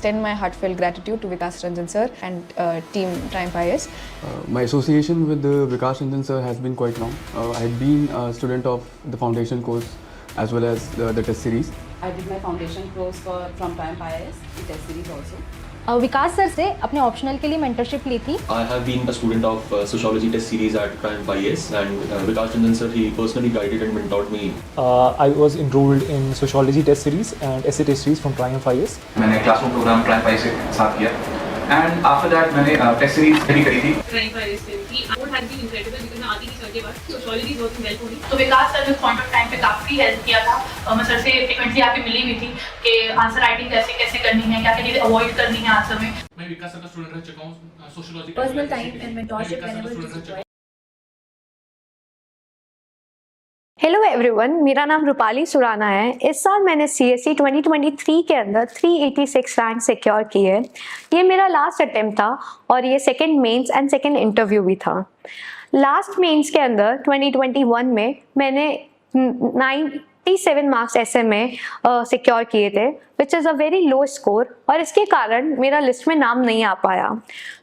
extend my heartfelt gratitude to Vikas Ranjan sir and team Triumph IAS. My association with Vikas Ranjan sir has been quite long. I had been a student of the foundation course as well as the test series. I did my foundation course from Triumph IAS, the test series also. Vikas sir से अपने optional के लिए mentorship ली थी. I have been a student of sociology test series at Triumph IAS, and Vikas Ranjan sir, he personally guided and mentored me. I was enrolled in sociology test series and essay test series from Triumph IAS. मैंने classroom programme Triumph IAS के साथ किया and after that मैंने test series study करी थी. Triumph IAS से थी. What has been incredible because मैं आती थी सर के बाद sociology is working well for me. तो विकास सर ने पॉइंट ऑफ टाइम पे काफ़ी हेल्प किया था. मैं सर से फ्रीक्वेंटली आके मिली हुई थी कि आंसर राइटिंग कैसे करनी है, क्या क्या चीज़ें अवॉइड करनी है आंसर में. मैं विकास सर का स्टूडेंट रह चुका हूँ sociology. Personal time and mentorship whenever. Hello everyone, मेरा नाम रूपाली सुराना है. इस साल मैंने CSE 2023 के अंदर 386 रैंक सिक्योर की है. ये मेरा लास्ट अटेम्प्ट था और ये second mains and second interview भी था. लास्ट मेंस के अंदर 2021 में मैंने 97 मार्क्स ऐसे में सिक्योर किए थे, which is a very low score, और इसके कारण मेरा लिस्ट में नाम नहीं आ पाया.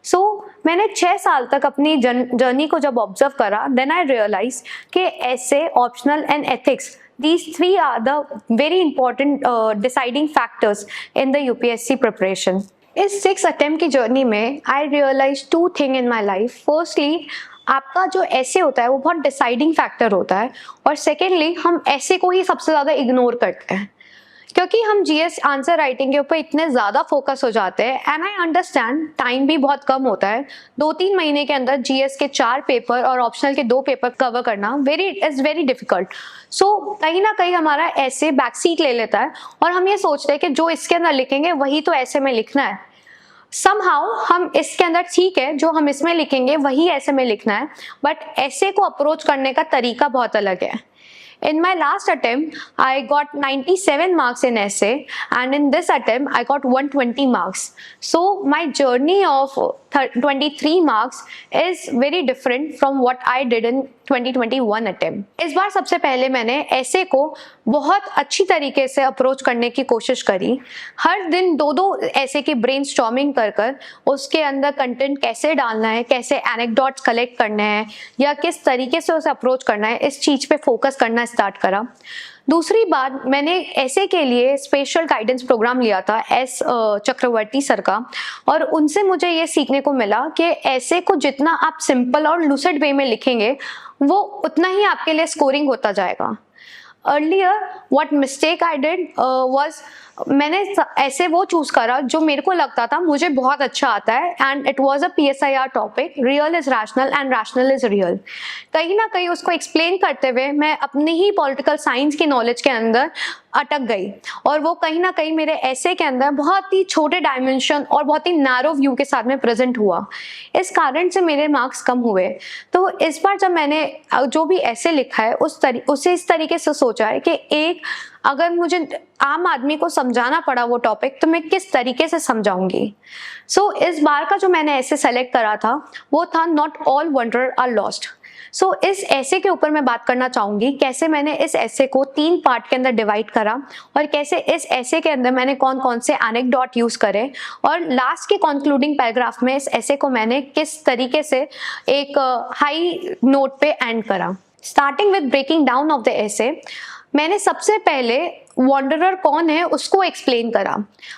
सो मैंने 6 साल तक अपनी जर्नी को जब ऑब्जर्व करा, देन आई रियलाइज कि ऐसे, optional and ethics, these three are the very important deciding factors in the UPSC preparation. इस 6 अटेम्प्ट की जर्नी में I realise 2 thing in my life. Firstly, आपका जो ऐसे होता है वो बहुत डिसाइडिंग फैक्टर होता है, और सेकेंडली हम ऐसे को ही सबसे ज़्यादा इग्नोर करते हैं क्योंकि हम GS आंसर राइटिंग के ऊपर इतने ज़्यादा फोकस हो जाते हैं. एंड आई अंडरस्टैंड टाइम भी बहुत कम होता है. 2-3 महीने के अंदर GS के 4 पेपर और ऑप्शनल के 2 पेपर कवर करना इज़ वेरी डिफिकल्ट. सो कहीं ना कहीं हमारा ऐसे बैक सीट ले लेता है और हम ये सोचते हैं कि जो इसके अंदर लिखेंगे वही तो ऐसे में लिखना है. समहाउ हम इसके अंदर ठीक है, जो हम इसमें लिखेंगे वही ऐसे में लिखना है, बट ऐसे को अप्रोच करने का तरीका बहुत अलग है. In my last attempt, I got 97 marks in essay, and in this attempt, I got 120 marks. So my journey of 23 marks is very different from what I did in 2021 attempt. इस बार सबसे पहले मैंने ऐसे को बहुत अच्छी तरीके से अप्रोच करने की कोशिश करी. हर दिन 2-2 ऐसे की ब्रेनस्टॉर्मिंग कर उसके अंदर कंटेंट कैसे डालना है, कैसे एनेक्डोट्स कलेक्ट करने हैं, या किस तरीके से उसे अप्रोच करना है, इस चीज़ पे फोकस करना स्टार्ट करा. दूसरी बात, मैंने ऐसे के लिए स्पेशल गाइडेंस प्रोग्राम लिया था S चक्रवर्ती सर का, और उनसे मुझे ये सीखने को मिला कि ऐसे को जितना आप सिंपल और लूसिड वे में लिखेंगे वो उतना ही आपके लिए स्कोरिंग होता जाएगा. Earlier, what mistake I did was मैंने ऐसे वो चूज करा जो मेरे को लगता था मुझे बहुत अच्छा आता है, and it was a PSIR topic, real is rational and rational is real. कहीं ना कहीं उसको एक्सप्लेन करते हुए मैं अपनी ही पॉलिटिकल साइंस की नॉलेज के अंदर अटक गई, और वो कहीं ना कहीं मेरे ऐसे के अंदर बहुत ही छोटे डायमेंशन और बहुत ही नैरो व्यू के साथ में प्रेजेंट हुआ. इस कारण से मेरे मार्क्स कम हुए. तो इस बार जब मैंने जो भी ऐसे लिखा है उसे इस तरीके से सोचा है कि एक, अगर मुझे आम आदमी को समझाना पड़ा वो टॉपिक तो मैं किस तरीके से समझाऊंगी. सो इस बार का जो मैंने ऐसे सेलेक्ट करा था वो था not all wander are lost. So इस ऐसे के ऊपर मैं बात करना चाहूंगी, कैसे मैंने इस ऐसे को 3 पार्ट के अंदर डिवाइड करा, और कैसे इस ऐसे के अंदर मैंने कौन कौन से एनेक्डोट यूज करे, और लास्ट के कंक्लूडिंग पैराग्राफ में इस ऐसे को मैंने किस तरीके से एक हाई नोट पे एंड करा. Starting with breaking down of the essay, मैंने सबसे पहले वॉन्डरर कौन है उसको एक्सप्लेन करा.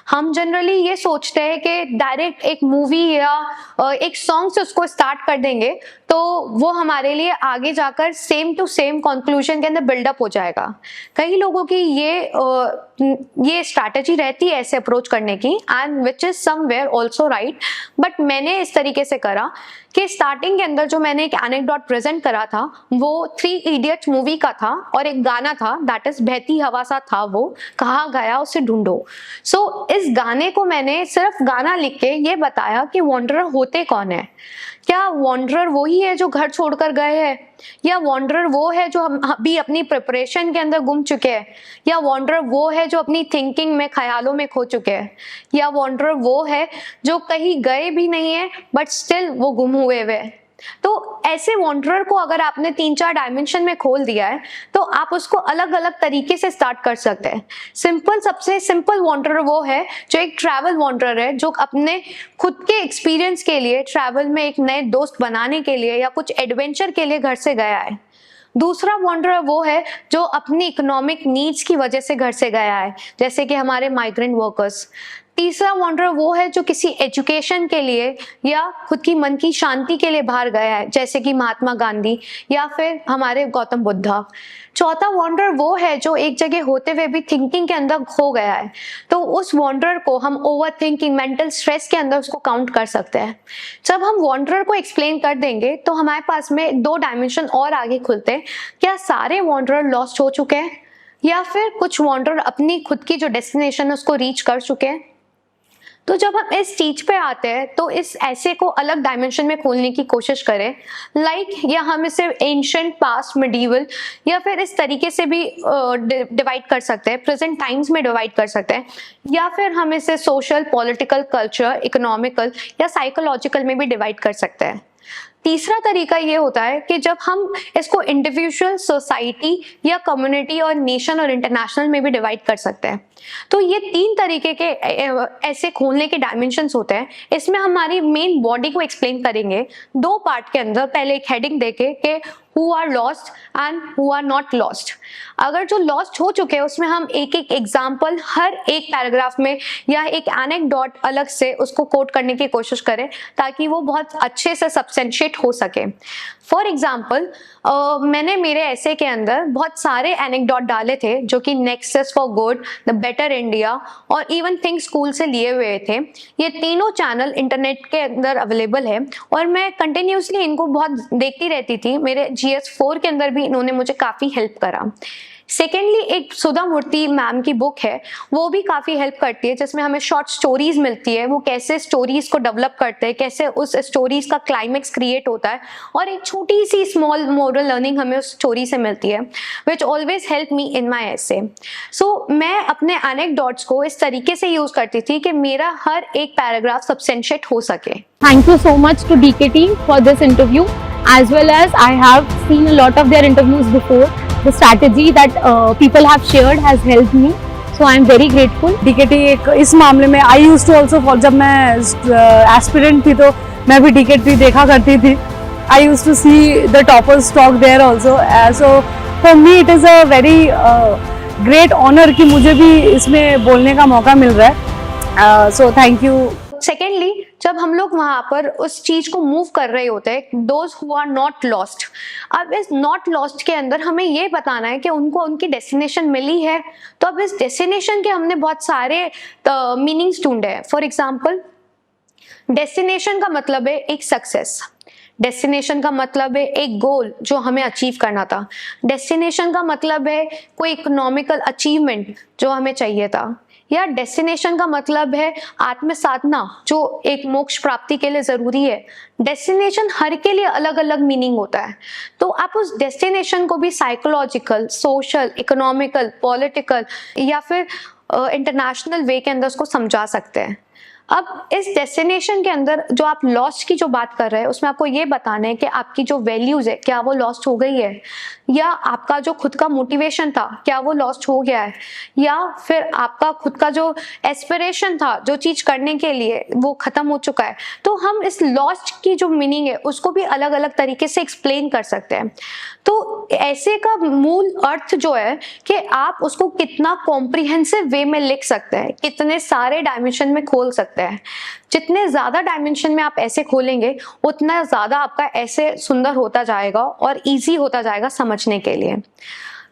हम जनरली ये सोचते हैं कि डायरेक्ट एक मूवी या एक सॉन्ग से उसको स्टार्ट कर देंगे तो वो हमारे लिए आगे जाकर सेम टू सेम कंक्लूजन के अंदर बिल्डअप हो जाएगा. कई लोगों की ये स्ट्रैटेजी रहती है ऐसे अप्रोच करने की, and which is somewhere also right, but मैंने इस तरीके से करा कि स्टार्टिंग के अंदर जो मैंने एक एनेक्डोट प्रेजेंट करा था वो 3 इडियट्स मूवी का था, और एक गाना था दैट इज बहती हवा सा था वो, कहाँ गया उसे ढूंढो. सो इस गाने को मैंने सिर्फ गाना लिख के ये बताया कि वॉन्डरर होते कौन है. क्या वॉन्डरर वही है जो घर छोड़कर गए हैं, या वॉन्डरर वो है जो हम अभी अपनी प्रिपरेशन के अंदर गुम चुके हैं, या वॉन्डरर वो है जो अपनी थिंकिंग में, ख्यालों में खो चुके हैं, या वॉन्डरर वो है जो कहीं गए भी नहीं है बट स्टिल वो गुम हुए हुए. तो ऐसे वॉन्डरर को अगर आपने 3-4 डायमेंशन में खोल दिया है तो आप उसको अलग अलग तरीके से स्टार्ट कर सकते हैं। सबसे सिंपल वॉन्डरर वो है जो एक ट्रैवल वॉन्डरर है, जो अपने खुद के एक्सपीरियंस के लिए, ट्रैवल में एक नए दोस्त बनाने के लिए या कुछ एडवेंचर के लिए घर से गया है। दूसरा वॉन्डरर वो है जो अपनी इकोनॉमिक नीड्स की वजह से घर से गया है, जैसे कि हमारे माइग्रेंट वर्कर्स। तीसरा वॉन्डरर वो है जो किसी एजुकेशन के लिए या खुद की मन की शांति के लिए बाहर गया है, जैसे कि महात्मा गांधी या फिर हमारे गौतम बुद्धा। चौथा वॉन्डरर वो है जो एक जगह होते हुए भी थिंकिंग के अंदर खो गया है, तो उस वॉन्डरर को हम ओवर थिंकिंग, मेंटल स्ट्रेस के अंदर उसको काउंट कर सकते हैं। जब हम वॉन्डरर को एक्सप्लेन कर देंगे तो हमारे पास में 2 डायमेंशन और आगे खुलते हैं। क्या सारे वॉन्डरर लॉस्ट हो चुके हैं या फिर कुछ वॉन्डरर अपनी खुद की जो डेस्टिनेशन है उसको रीच कर चुके हैं? तो जब हम इस चीज पे आते हैं तो इस ऐसे को अलग डायमेंशन में खोलने की कोशिश करें, या हम इसे एंशिएंट, पास्ट, मिडीवल या फिर इस तरीके से भी डिवाइड कर सकते हैं, प्रेजेंट टाइम्स में डिवाइड कर सकते हैं, या फिर हम इसे सोशल, पॉलिटिकल, कल्चर, इकोनॉमिकल या साइकोलॉजिकल में भी डिवाइड कर सकते हैं। तीसरा तरीका ये होता है कि जब हम इसको इंडिविजुअल, सोसाइटी या कम्युनिटी और नेशन और इंटरनेशनल में भी डिवाइड कर सकते हैं। तो ये 3 तरीके के ऐसे खोलने के डायमेंशंस होते हैं। इसमें हमारी मेन बॉडी को एक्सप्लेन करेंगे 2 पार्ट के अंदर। पहले एक हेडिंग देके कि who are lost and who are not lost। अगर जो लॉस्ट हो चुके हैं उसमें हम एक एक एग्जाम्पल हर एक पैराग्राफ में या एक एनेक्डोट अलग से उसको कोट करने की कोशिश करें ताकि वो बहुत अच्छे से सब्सटेंशिएट हो सके। फॉर एग्जाम्पल मैंने मेरे ऐसे के अंदर बहुत सारे एनेक्डोट डाले थे जो कि nexus for good, the better India और इवन थिंक स्कूल से लिए हुए थे। ये तीनों चैनल इंटरनेट के अंदर अवेलेबल है और मैं कंटिन्यूसली इनको बहुत देखती रहती थी। मेरे GS4 के अंदर भी इन्होंने मुझे काफ़ी हेल्प करा। सेकेंडली, एक सुधा मूर्ति मैम की बुक है, वो भी काफ़ी हेल्प करती है, जिसमें हमें शॉर्ट स्टोरीज मिलती है, वो कैसे स्टोरीज को डेवलप करते हैं, कैसे उस स्टोरीज का क्लाइमेक्स क्रिएट होता है और एक छोटी सी स्मॉल मोरल लर्निंग हमें उस स्टोरी से मिलती है, विच ऑलवेज हेल्प मी इन माई एसे। सो मैं अपने एनेक्डोट्स को इस तरीके से यूज करती थी कि मेरा हर एक पैराग्राफ सब्सटेंशिएट हो सके। Thank you so much to DKT for this interview, as well as I have seen a lot of their interviews before. The strategy that people have shared has helped me, so I am very grateful. DKT एक इस मामले में I used to also follow, जब मैं aspirant थी तो मैं भी DKT देखा करती थी। I used to see the toppers talk there also. So for me it is a very great honor कि मुझे भी इसमें बोलने का मौका मिल रहा है। So thank you. सेकेंडली, जब हम लोग वहां पर उस चीज को मूव कर रहे होते हैं, those who are not lost, अब इस नॉट लॉस्ट के अंदर हमें ये बताना है कि उनको उनकी डेस्टिनेशन मिली है। तो अब इस डेस्टिनेशन के हमने बहुत सारे मीनिंग्स ढूंढे हैं। फॉर एग्जाम्पल, डेस्टिनेशन का मतलब है एक सक्सेस, डेस्टिनेशन का मतलब है एक गोल जो हमें अचीव करना था, डेस्टिनेशन का मतलब है कोई इकोनॉमिकल अचीवमेंट जो हमें चाहिए था, या डेस्टिनेशन का मतलब है आत्म साधना जो एक मोक्ष प्राप्ति के लिए जरूरी है। डेस्टिनेशन हर के लिए अलग अलग मीनिंग होता है, तो आप उस डेस्टिनेशन को भी साइकोलॉजिकल, सोशल, इकोनॉमिकल, पॉलिटिकल या फिर इंटरनेशनल वे के अंदर उसको समझा सकते हैं। अब इस डेस्टिनेशन के अंदर जो आप लॉस्ट की जो बात कर रहे हैं उसमें आपको ये बताना है कि आपकी जो वैल्यूज है क्या वो लॉस्ट हो गई है, या आपका जो खुद का मोटिवेशन था क्या वो लॉस्ट हो गया है, या फिर आपका खुद का जो एस्पिरेशन था जो चीज करने के लिए वो खत्म हो चुका है। तो हम इस लॉस्ट की जो मीनिंग है उसको भी अलग अलग तरीके से एक्सप्लेन कर सकते हैं। तो ऐसे का मूल अर्थ जो है कि आप उसको कितना कॉम्प्रिहेंसिव वे में लिख सकते हैं, कितने सारे डायमेंशन में खोल सकते हैं। जितने ज्यादा डायमेंशन में आप ऐसे खोलेंगे उतना ज्यादा आपका ऐसे सुंदर होता जाएगा और इजी होता जाएगा समझने के लिए।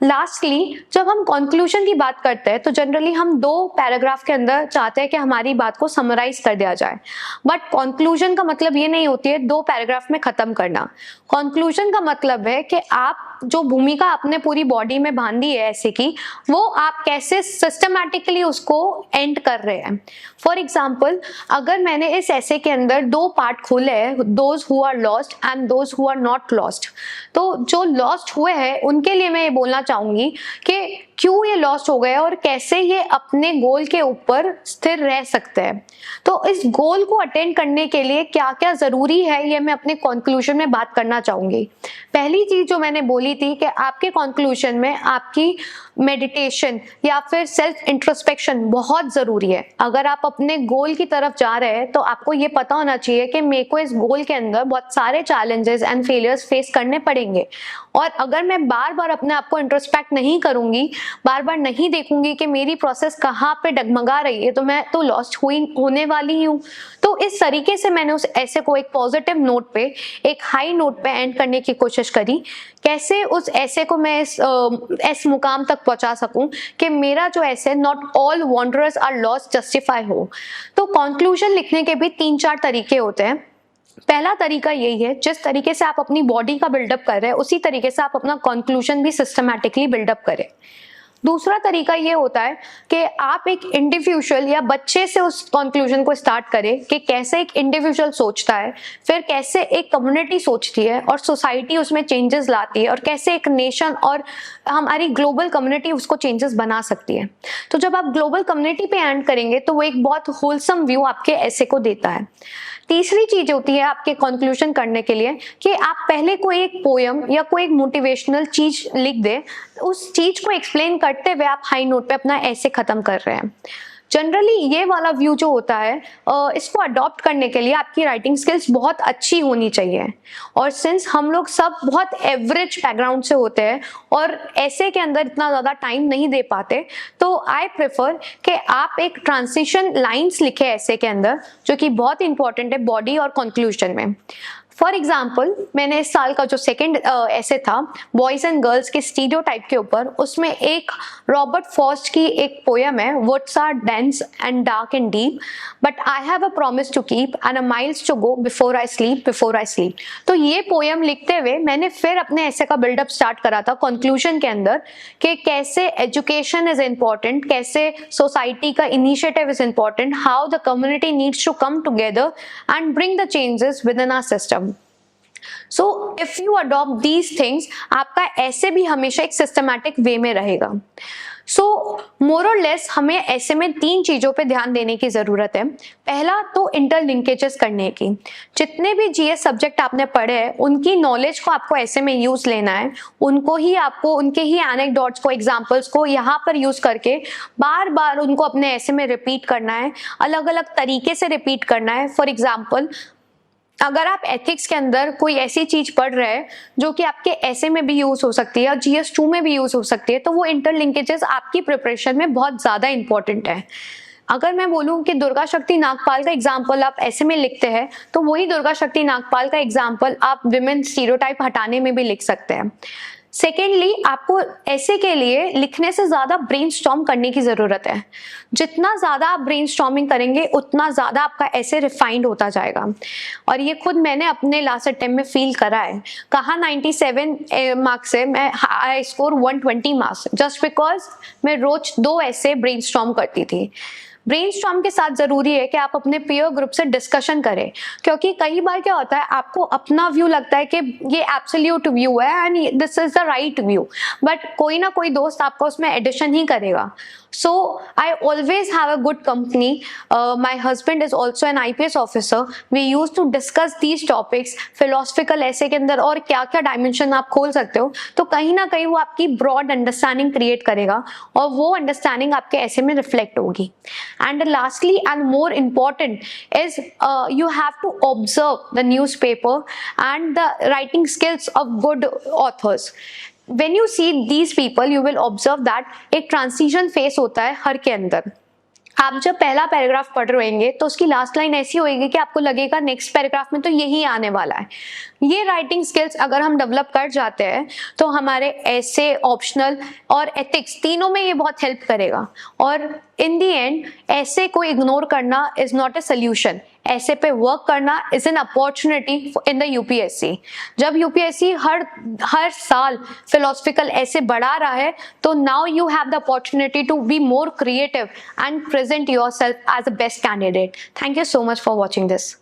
लास्टली, जब हम कंक्लूजन की बात करते हैं तो जनरली हम 2 पैराग्राफ के अंदर चाहते हैं कि हमारी बात को समराइज कर दिया जाए, बट कंक्लूजन का मतलब ये नहीं होती है 2 पैराग्राफ में खत्म करना। कंक्लूजन का मतलब है कि आप जो भूमिका अपने पूरी बॉडी में बांधी है ऐसे की, वो आप कैसे सिस्टमैटिकली उसको एंड कर रहे हैं। फॉर एग्जाम्पल, अगर मैंने इस ऐसे के अंदर 2 पार्ट खोले हैं, those who are lost and those who are not lost, तो जो लॉस्ट हुए हैं उनके लिए मैं ये बोलना चाहूंगी कि क्यों ये लॉस्ट हो गए और कैसे ये अपने गोल के ऊपर स्थिर रह सकते हैं। तो इस गोल को अटेंड करने के लिए क्या क्या ज़रूरी है ये मैं अपने कंक्लूजन में बात करना चाहूँगी। पहली चीज़ जो मैंने बोली थी कि आपके कंक्लूजन में आपकी मेडिटेशन या फिर सेल्फ इंट्रोस्पेक्शन बहुत ज़रूरी है। अगर आप अपने गोल की तरफ जा रहे हैं तो आपको ये पता होना चाहिए कि मेरे को इस गोल के अंदर बहुत सारे चैलेंजेस एंड फेलियर्स फेस करने पड़ेंगे, और अगर मैं बार बार अपने आप को इंट्रोस्पेक्ट नहीं करूंगी, बार बार नहीं देखूंगी कि मेरी प्रोसेस कहाँ पे डगमगा रही है, तो मैं तो लॉस्ट होने वाली हूँ। तो इस तरीके से मैंने उस ऐसे को एक पॉजिटिव नोट पे, एक हाई नोट पे एंड करने की कोशिश करी। कैसे उस ऐसे को मैं इस मुकाम तक पहुंचा सकूं कि मेरा जो ऐसे not all wanderers are lost justify हो। तो कंक्लूजन लिखने के भी 3-4 तरीके होते हैं। पहला तरीका यही है, जिस तरीके से आप अपनी बॉडी का बिल्डअप कर रहे हैं उसी तरीके से आप अपना कंक्लूजन भी सिस्टमैटिकली बिल्डअप करें। दूसरा तरीका ये होता है कि आप एक इंडिविजुअल या बच्चे से उस कंक्लूजन को स्टार्ट करें कि कैसे एक इंडिविजुअल सोचता है, फिर कैसे एक कम्युनिटी सोचती है और सोसाइटी उसमें चेंजेस लाती है, और कैसे एक नेशन और हमारी ग्लोबल कम्युनिटी उसको चेंजेस बना सकती है। तो जब आप ग्लोबल कम्युनिटी पे एंड करेंगे तो वो एक बहुत होलसम व्यू आपके ऐसे को देता है। तीसरी चीज होती है आपके कंक्लूजन करने के लिए कि आप पहले कोई एक पोयम या कोई एक मोटिवेशनल चीज लिख दे, उस चीज को एक्सप्लेन करते हुए आप हाई नोट पे अपना ऐसे खत्म कर रहे हैं। जनरली ये वाला व्यू जो होता है इसको अडॉप्ट करने के लिए आपकी राइटिंग स्किल्स बहुत अच्छी होनी चाहिए, और सिंस हम लोग सब बहुत एवरेज बैकग्राउंड से होते हैं और ऐसे के अंदर इतना ज़्यादा टाइम नहीं दे पाते, तो आई प्रेफर कि आप एक ट्रांजिशन लाइंस लिखे ऐसे के अंदर, जो कि बहुत इंपॉर्टेंट है बॉडी और कंक्लूजन में। फॉर एग्जाम्पल मैंने इस साल का जो सेकेंड ऐसे था बॉयज एंड गर्ल्स के स्टीरियोटाइप के ऊपर, उसमें एक रॉबर्ट फॉस्ट की एक पोयम है, woods are dense and dark and deep but I have a promise to keep and a miles to go before I sleep. तो ये पोयम लिखते हुए मैंने फिर अपने ऐसे का बिल्डअप स्टार्ट करा था कंक्लूजन के अंदर कि कैसे एजुकेशन इज इम्पॉर्टेंट, कैसे सोसाइटी का initiative is important, how the community needs to come together and bring the changes within our system. So if you adopt these things, आपका ऐसे भी हमेशा एक सिस्टमैटिक वे में रहेगा। So more or less हमें ऐसे में 3 चीजों पे ध्यान देने की जरूरत है। पहला तो इंटरलिंकेजेस करने की, जितने भी जीएस सब्जेक्ट आपने पढ़े हैं उनकी नॉलेज को आपको ऐसे में यूज लेना है, उनको ही आपको उनके ही एनेक्डोट्स को, एग्जांपल्स को यहाँ पर यूज करके बार बार उनको अपने ऐसे में रिपीट करना है, अलग अलग तरीके से रिपीट करना है। फॉर एग्जाम्पल अगर आप एथिक्स के अंदर कोई ऐसी चीज पढ़ रहे हैं जो कि आपके ऐसे में भी यूज हो सकती है और GS2 में भी यूज हो सकती है, तो वो इंटरलिंकेजेस आपकी प्रिपरेशन में बहुत ज्यादा इंपॉर्टेंट है। अगर मैं बोलूं कि दुर्गा शक्ति नागपाल का एग्जाम्पल आप ऐसे में लिखते हैं, तो वही दुर्गा शक्ति नागपाल का एग्जाम्पल आप विमेन स्टीरियोटाइप हटाने में भी लिख सकते हैं। सेकेंडली, आपको ऐसे के लिए लिखने से ज्यादा ब्रेनस्टॉर्म करने की जरूरत है। जितना ज्यादा आप ब्रेनस्टॉर्मिंग करेंगे उतना ज्यादा आपका ऐसे रिफाइंड होता जाएगा, और ये खुद मैंने अपने लास्ट अटेम्प्ट में फील करा है। कहा 97 मार्क्स से मैं I score 120 marks, just because मैं रोज 2 ऐसे ब्रेनस्टॉर्म करती थी। ब्रेनस्टॉर्म के साथ जरूरी है कि आप अपने पीयर ग्रुप से डिस्कशन करें, क्योंकि कई बार क्या होता है आपको अपना व्यू लगता है कि ये एब्सोल्यूट व्यू है and this is the right view, but कोई ना कोई दोस्त आपका उसमें एडिशन ही करेगा। So I always have a good company. My husband is also an IPS officer. We used to discuss these topics, philosophical ऐसे के अंदर और क्या क्या डायमेंशन आप खोल सकते हो, तो कहीं ना कहीं वो आपकी ब्रॉड अंडरस्टैंडिंग क्रिएट करेगा और वो अंडरस्टैंडिंग आपके ऐसे में रिफ्लेक्ट होगी। And lastly and more important is you have to observe the newspaper and the writing skills of good authors. When you see these people, you will observe that एक transition face होता है हर के अंदर। आप जब पहला paragraph पढ़ रहे होंगे तो उसकी लास्ट लाइन ऐसी होगी कि आपको लगेगा नेक्स्ट पैराग्राफ में तो यही आने वाला है। ये राइटिंग स्किल्स अगर हम डेवलप कर जाते हैं तो हमारे ऐसे, ऑप्शनल और एथिक्स तीनों में ये बहुत हेल्प करेगा। और इन दी एंड ऐसे को इग्नोर करना इज नॉट ए सोल्यूशन, ऐसे पे वर्क करना is an opportunity in the UPSC। जब UPSC हर साल फिलोसफिकल ऐसे बढ़ा रहा है, तो now you have the opportunity to be more creative and present yourself as a best candidate. Thank you so much for watching this.